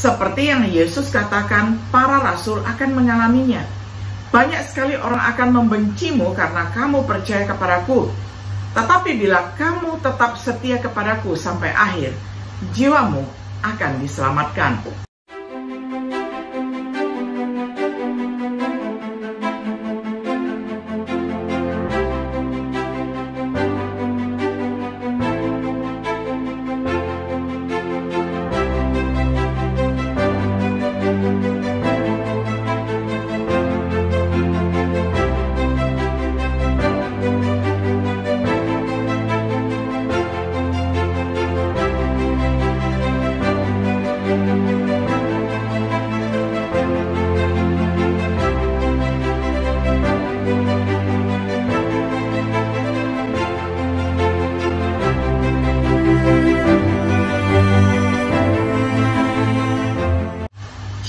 Seperti yang Yesus katakan, para rasul akan mengalaminya. Banyak sekali orang akan membencimu karena kamu percaya kepadaku. Tetapi bila kamu tetap setia kepadaku sampai akhir, jiwamu akan diselamatkan.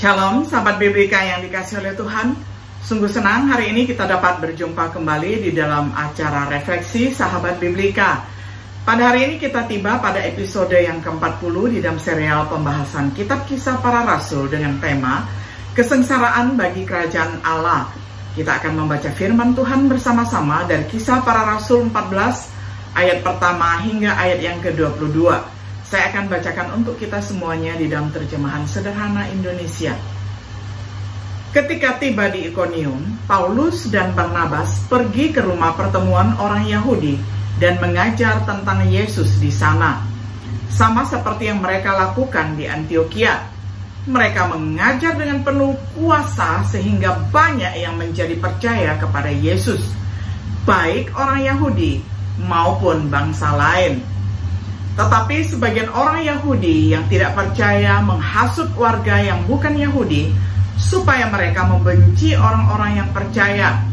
Shalom sahabat BBK yang dikasih oleh Tuhan. Sungguh senang hari ini kita dapat berjumpa kembali di dalam acara refleksi sahabat BBK. Pada hari ini kita tiba pada episode yang ke-40 di dalam serial pembahasan kitab Kisah Para Rasul dengan tema Kesengsaraan bagi Kerajaan Allah. Kita akan membaca firman Tuhan bersama-sama dari Kisah Para Rasul 14 ayat pertama hingga ayat yang ke-22. Saya akan bacakan untuk kita semuanya di dalam terjemahan sederhana Indonesia. Ketika tiba di Ikonium, Paulus dan Barnabas pergi ke rumah pertemuan orang Yahudi dan mengajar tentang Yesus di sana. Sama seperti yang mereka lakukan di Antioquia. Mereka mengajar dengan penuh kuasa sehingga banyak yang menjadi percaya kepada Yesus, baik orang Yahudi maupun bangsa lain. Tetapi sebagian orang Yahudi yang tidak percaya menghasut warga yang bukan Yahudi supaya mereka membenci orang-orang yang percaya.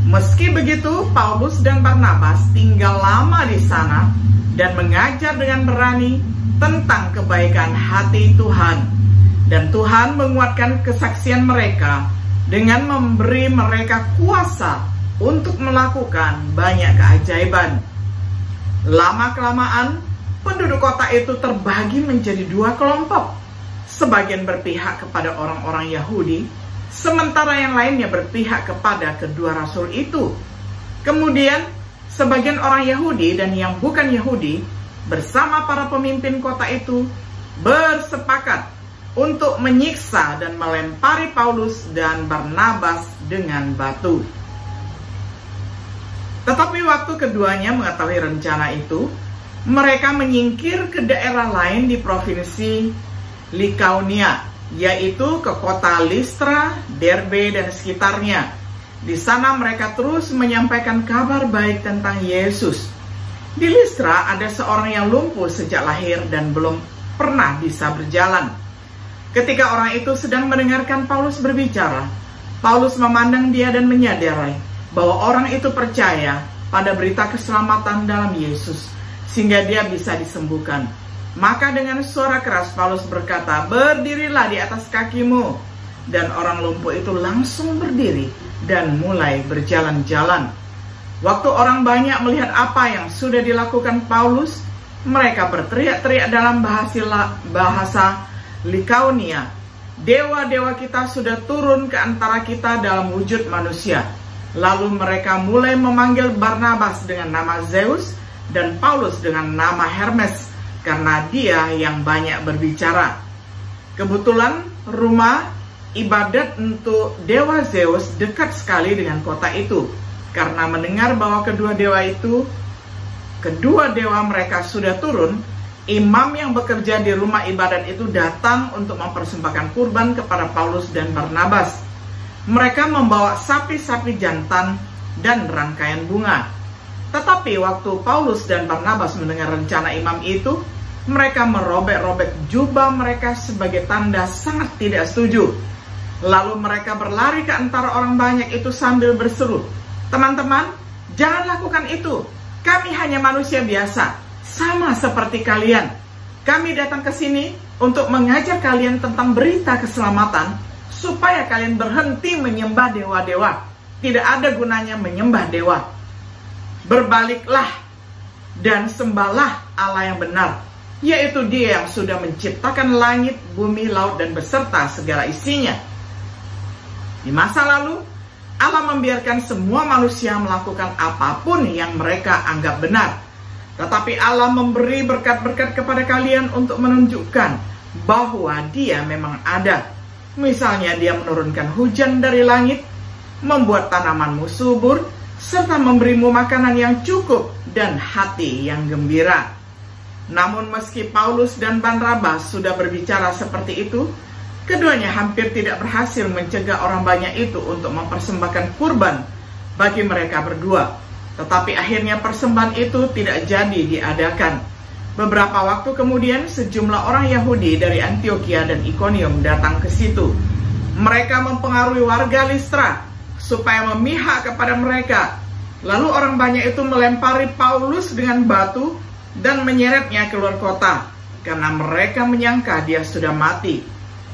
Meski begitu, Paulus dan Barnabas tinggal lama di sana dan mengajar dengan berani tentang kebaikan hati Tuhan. Dan Tuhan menguatkan kesaksian mereka dengan memberi mereka kuasa untuk melakukan banyak keajaiban. Lama-kelamaan, penduduk kota itu terbagi menjadi dua kelompok. Sebagian berpihak kepada orang-orang Yahudi, sementara yang lainnya berpihak kepada kedua rasul itu. Kemudian, sebagian orang Yahudi dan yang bukan Yahudi bersama para pemimpin kota itu bersepakat untuk menyiksa dan melempari Paulus dan Barnabas dengan batu. Tetapi waktu keduanya mengetahui rencana itu, mereka menyingkir ke daerah lain di provinsi Likaonia, yaitu ke kota Listra, Derbe, dan sekitarnya. Di sana mereka terus menyampaikan kabar baik tentang Yesus. Di Listra ada seorang yang lumpuh sejak lahir dan belum pernah bisa berjalan. Ketika orang itu sedang mendengarkan Paulus berbicara, Paulus memandang dia dan menyadari bahwa orang itu percaya pada berita keselamatan dalam Yesus, sehingga dia bisa disembuhkan. Maka dengan suara keras Paulus berkata, "Berdirilah di atas kakimu." Dan orang lumpuh itu langsung berdiri dan mulai berjalan-jalan. Waktu orang banyak melihat apa yang sudah dilakukan Paulus, mereka berteriak-teriak dalam bahasa Likaonia, "Dewa-dewa kita sudah turun ke antara kita dalam wujud manusia." Lalu mereka mulai memanggil Barnabas dengan nama Zeus dan Paulus dengan nama Hermes, karena dia yang banyak berbicara. Kebetulan rumah ibadat untuk dewa Zeus dekat sekali dengan kota itu. Karena mendengar bahwa kedua dewa mereka sudah turun, imam yang bekerja di rumah ibadat itu datang untuk mempersembahkan kurban kepada Paulus dan Barnabas. Mereka membawa sapi-sapi jantan dan rangkaian bunga. Tetapi waktu Paulus dan Barnabas mendengar rencana imam itu, mereka merobek-robek jubah mereka sebagai tanda sangat tidak setuju. Lalu mereka berlari ke antara orang banyak itu sambil berseru, "Teman-teman, jangan lakukan itu. Kami hanya manusia biasa, sama seperti kalian. Kami datang ke sini untuk mengajar kalian tentang berita keselamatan, supaya kalian berhenti menyembah dewa-dewa. Tidak ada gunanya menyembah dewa. Berbaliklah dan sembahlah Allah yang benar, yaitu Dia yang sudah menciptakan langit, bumi, laut, dan beserta segala isinya. Di masa lalu, Allah membiarkan semua manusia melakukan apapun yang mereka anggap benar. Tetapi Allah memberi berkat-berkat kepada kalian untuk menunjukkan bahwa Dia memang ada. Misalnya Dia menurunkan hujan dari langit, membuat tanamanmu subur, serta memberimu makanan yang cukup dan hati yang gembira. Namun meski Paulus dan Barnabas sudah berbicara seperti itu, keduanya hampir tidak berhasil mencegah orang banyak itu untuk mempersembahkan kurban bagi mereka berdua. Tetapi akhirnya persembahan itu tidak jadi diadakan. Beberapa waktu kemudian sejumlah orang Yahudi dari Antiokhia dan Ikonium datang ke situ. Mereka mempengaruhi warga Listra supaya memihak kepada mereka. Lalu orang banyak itu melempari Paulus dengan batu dan menyeretnya keluar kota, karena mereka menyangka dia sudah mati.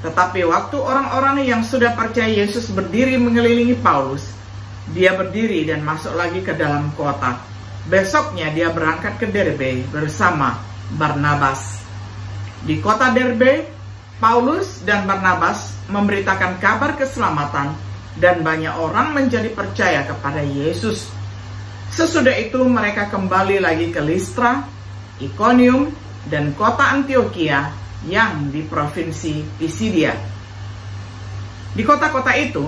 Tetapi waktu orang-orang yang sudah percaya Yesus berdiri mengelilingi Paulus, dia berdiri dan masuk lagi ke dalam kota. Besoknya dia berangkat ke Derbe bersama Barnabas. Di kota Derbe, Paulus dan Barnabas memberitakan kabar keselamatan, dan banyak orang menjadi percaya kepada Yesus. Sesudah itu mereka kembali lagi ke Listra, Ikonium, dan kota Antiokhia yang di provinsi Pisidia. Di kota-kota itu,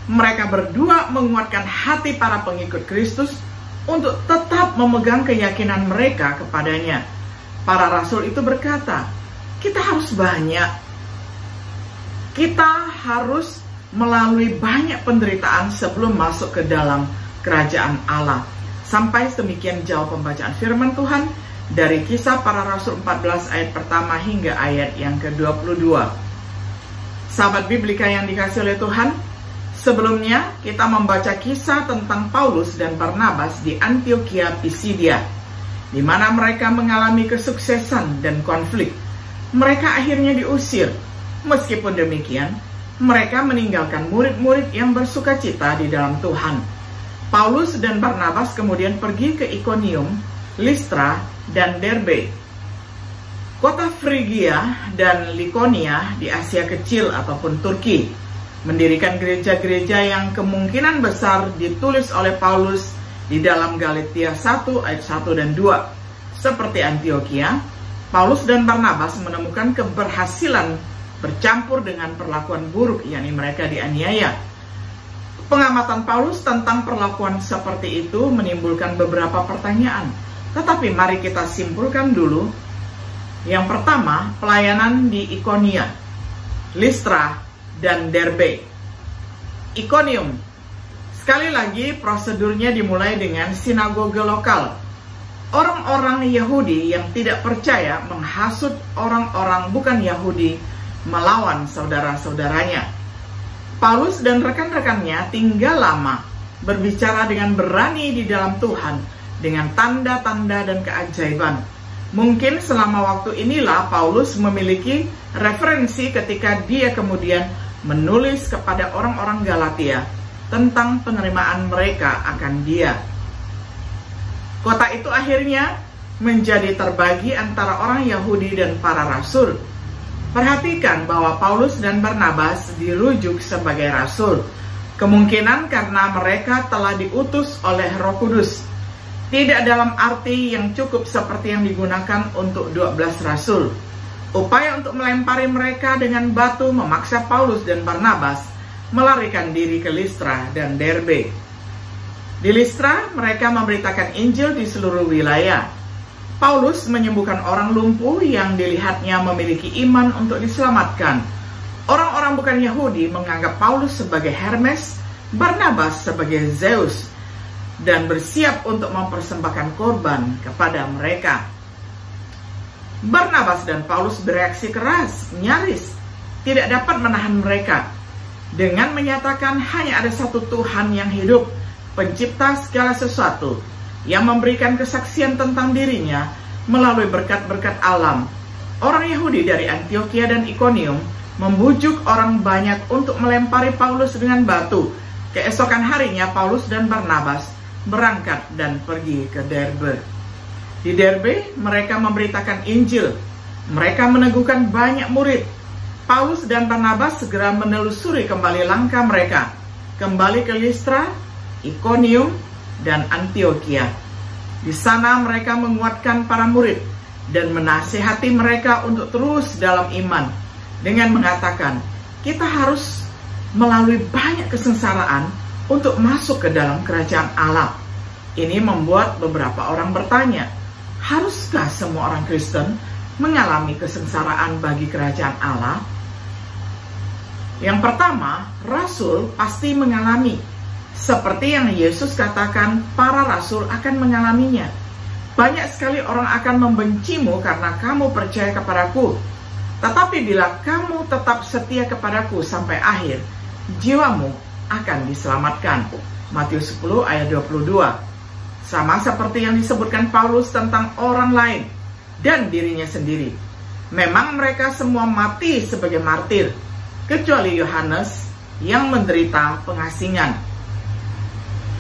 mereka berdua menguatkan hati para pengikut Kristus untuk tetap memegang keyakinan mereka kepadanya. Para rasul itu berkata, kita harus melalui banyak penderitaan sebelum masuk ke dalam kerajaan Allah. Sampai demikian jauh pembacaan firman Tuhan dari Kisah Para Rasul 14 ayat pertama hingga ayat yang ke-22. Sahabat Biblika yang dikasihi oleh Tuhan, sebelumnya kita membaca kisah tentang Paulus dan Barnabas di Antiokhia Pisidia, di mana mereka mengalami kesuksesan dan konflik. Mereka akhirnya diusir. Meskipun demikian, mereka meninggalkan murid-murid yang bersukacita di dalam Tuhan. Paulus dan Barnabas kemudian pergi ke Ikonium, Listra, dan Derbe, kota Frigia dan Likonia di Asia Kecil ataupun Turki. Mendirikan gereja-gereja yang kemungkinan besar ditulis oleh Paulus di dalam Galatia 1 ayat 1 dan 2. Seperti Antiokhia, Paulus dan Barnabas menemukan keberhasilan bercampur dengan perlakuan buruk, yakni mereka dianiaya. Pengamatan Paulus tentang perlakuan seperti itu menimbulkan beberapa pertanyaan. Tetapi mari kita simpulkan dulu. Yang pertama, pelayanan di Ikonia, Listra, dan Derbe. Ikonium, sekali lagi prosedurnya dimulai dengan sinagoge lokal. Orang-orang Yahudi yang tidak percaya menghasut orang-orang bukan Yahudi melawan saudara-saudaranya. Paulus dan rekan-rekannya tinggal lama, berbicara dengan berani di dalam Tuhan, dengan tanda-tanda dan keajaiban. Mungkin selama waktu inilah Paulus memiliki referensi ketika dia kemudian menulis kepada orang-orang Galatia tentang penerimaan mereka akan dia. Kota itu akhirnya menjadi terbagi antara orang Yahudi dan para rasul. Perhatikan bahwa Paulus dan Barnabas dirujuk sebagai rasul. Kemungkinan karena mereka telah diutus oleh Roh Kudus. Tidak dalam arti yang cukup seperti yang digunakan untuk 12 rasul. Upaya untuk melempari mereka dengan batu memaksa Paulus dan Barnabas melarikan diri ke Listra dan Derbe. Di Listra, mereka memberitakan Injil di seluruh wilayah. Paulus menyembuhkan orang lumpuh yang dilihatnya memiliki iman untuk diselamatkan. Orang-orang bukan Yahudi menganggap Paulus sebagai Hermes, Barnabas sebagai Zeus, dan bersiap untuk mempersembahkan korban kepada mereka. Barnabas dan Paulus bereaksi keras, nyaris tidak dapat menahan mereka, dengan menyatakan hanya ada satu Tuhan yang hidup, pencipta segala sesuatu, yang memberikan kesaksian tentang dirinya melalui berkat-berkat alam. Orang Yahudi dari Antiokhia dan Ikonium membujuk orang banyak untuk melempari Paulus dengan batu. Keesokan harinya Paulus dan Barnabas berangkat dan pergi ke Derbe. Di Derbe mereka memberitakan Injil Mereka meneguhkan banyak murid. Paulus dan Barnabas segera menelusuri kembali langkah mereka, kembali ke Listra, Ikonium, dan Antioquia. Di sana mereka menguatkan para murid dan menasihati mereka untuk terus dalam iman dengan mengatakan, kita harus melalui banyak kesengsaraan untuk masuk ke dalam kerajaan Allah. Ini membuat beberapa orang bertanya, haruskah semua orang Kristen mengalami kesengsaraan bagi kerajaan Allah? Yang pertama, rasul pasti mengalami. Seperti yang Yesus katakan, para rasul akan mengalaminya. Banyak sekali orang akan membencimu karena kamu percaya kepadaku. Tetapi bila kamu tetap setia kepadaku sampai akhir, jiwamu akan diselamatkan. Matius 10 ayat 22. Sama seperti yang disebutkan Paulus tentang orang lain dan dirinya sendiri. Memang mereka semua mati sebagai martir, kecuali Yohanes yang menderita pengasingan.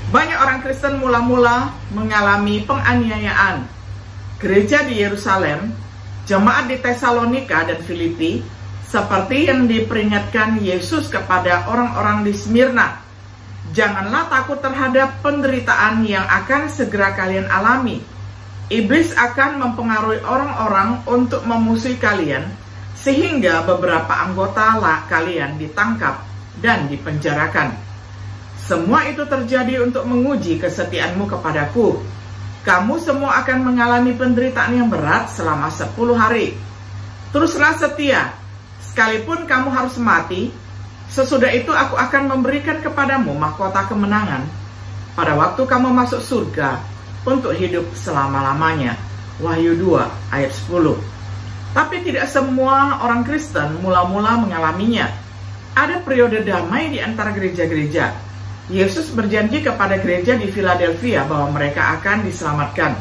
Banyak orang Kristen mula-mula mengalami penganiayaan. Gereja di Yerusalem, jemaat di Tesalonika dan Filipi, seperti yang diperingatkan Yesus kepada orang-orang di Smyrna. Janganlah takut terhadap penderitaan yang akan segera kalian alami. Iblis akan mempengaruhi orang-orang untuk memusuhi kalian, sehingga beberapa anggota kalian ditangkap dan dipenjarakan. Semua itu terjadi untuk menguji kesetiaanmu kepadaku. Kamu semua akan mengalami penderitaan yang berat selama 10 hari. Teruslah setia, sekalipun kamu harus mati. Sesudah itu aku akan memberikan kepadamu mahkota kemenangan pada waktu kamu masuk surga untuk hidup selama-lamanya. Wahyu 2 ayat 10. Tapi tidak semua orang Kristen mula-mula mengalaminya. Ada periode damai di antara gereja-gereja. Yesus berjanji kepada gereja di Philadelphia bahwa mereka akan diselamatkan.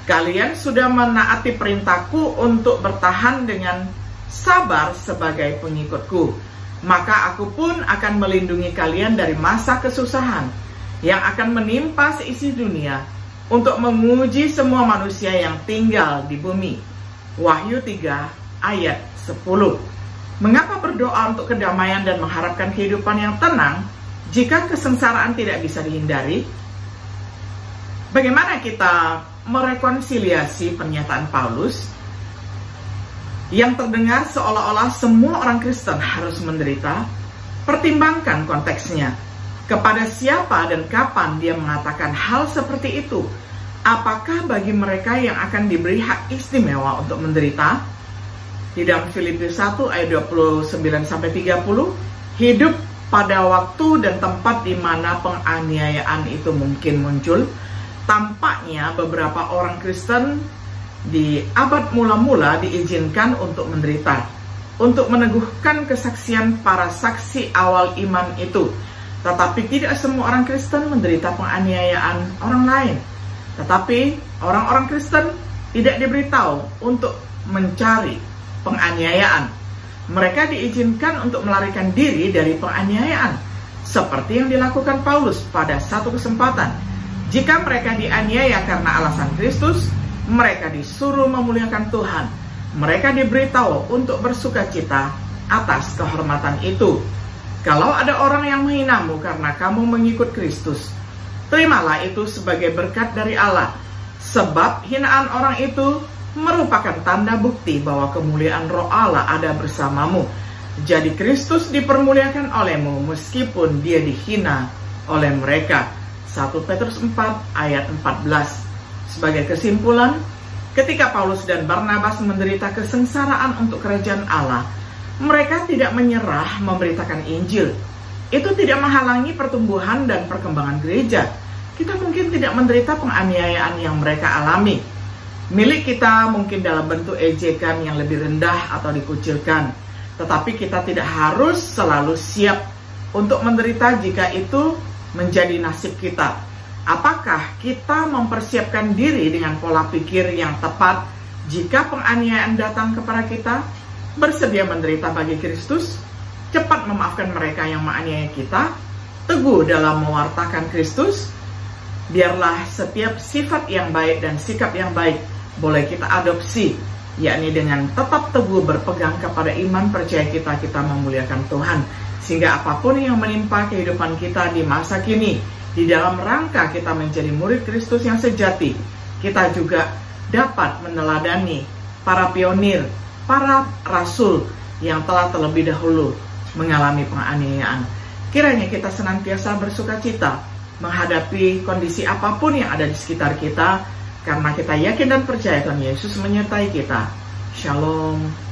Kalian sudah menaati perintahku untuk bertahan dengan sabar sebagai pengikutku. Maka aku pun akan melindungi kalian dari masa kesusahan yang akan menimpa seisi dunia untuk menguji semua manusia yang tinggal di bumi. Wahyu 3 ayat 10. Mengapa berdoa untuk kedamaian dan mengharapkan kehidupan yang tenang jika kesengsaraan tidak bisa dihindari? Bagaimana kita merekonsiliasi pernyataan Paulus yang terdengar seolah-olah semua orang Kristen harus menderita? Pertimbangkan konteksnya. Kepada siapa dan kapan dia mengatakan hal seperti itu? Apakah bagi mereka yang akan diberi hak istimewa untuk menderita? Di dalam Filipi 1 ayat 29-30, hidup pada waktu dan tempat di mana penganiayaan itu mungkin muncul. Tampaknya beberapa orang Kristen di abad mula-mula diizinkan untuk menderita, untuk meneguhkan kesaksian para saksi awal iman itu. Tetapi tidak semua orang Kristen menderita penganiayaan orang lain. Tetapi orang-orang Kristen tidak diberitahu untuk mencari penganiayaan. Mereka diizinkan untuk melarikan diri dari penganiayaan, seperti yang dilakukan Paulus pada satu kesempatan. Jika mereka dianiaya karena alasan Kristus, mereka disuruh memuliakan Tuhan. Mereka diberitahu untuk bersukacita atas kehormatan itu. Kalau ada orang yang menghinamu karena kamu mengikut Kristus, terimalah itu sebagai berkat dari Allah. Sebab hinaan orang itu merupakan tanda bukti bahwa kemuliaan Roh Allah ada bersamamu. Jadi Kristus dipermuliakan olehmu meskipun dia dihina oleh mereka. 1 Petrus 4 ayat 14. Sebagai kesimpulan, ketika Paulus dan Barnabas menderita kesengsaraan untuk kerajaan Allah, mereka tidak menyerah memberitakan Injil. Itu tidak menghalangi pertumbuhan dan perkembangan gereja. Kita mungkin tidak menderita penganiayaan yang mereka alami. Milik kita mungkin dalam bentuk ejekan yang lebih rendah atau dikucilkan. Tetapi kita tidak harus selalu siap untuk menderita jika itu menjadi nasib kita. Apakah kita mempersiapkan diri dengan pola pikir yang tepat jika penganiayaan datang kepada kita? Bersedia menderita bagi Kristus, cepat memaafkan mereka yang menganiaya kita, teguh dalam mewartakan Kristus. Biarlah setiap sifat yang baik dan sikap yang baik boleh kita adopsi yakni dengan tetap teguh berpegang kepada iman percaya kita memuliakan Tuhan, sehingga apapun yang menimpa kehidupan kita di masa kini, di dalam rangka kita menjadi murid Kristus yang sejati, kita juga dapat meneladani para pionir, para rasul yang telah terlebih dahulu mengalami penganiayaan. Kiranya kita senantiasa bersukacita menghadapi kondisi apapun yang ada di sekitar kita, karena kita yakin dan percaya Tuhan Yesus menyertai kita. Shalom.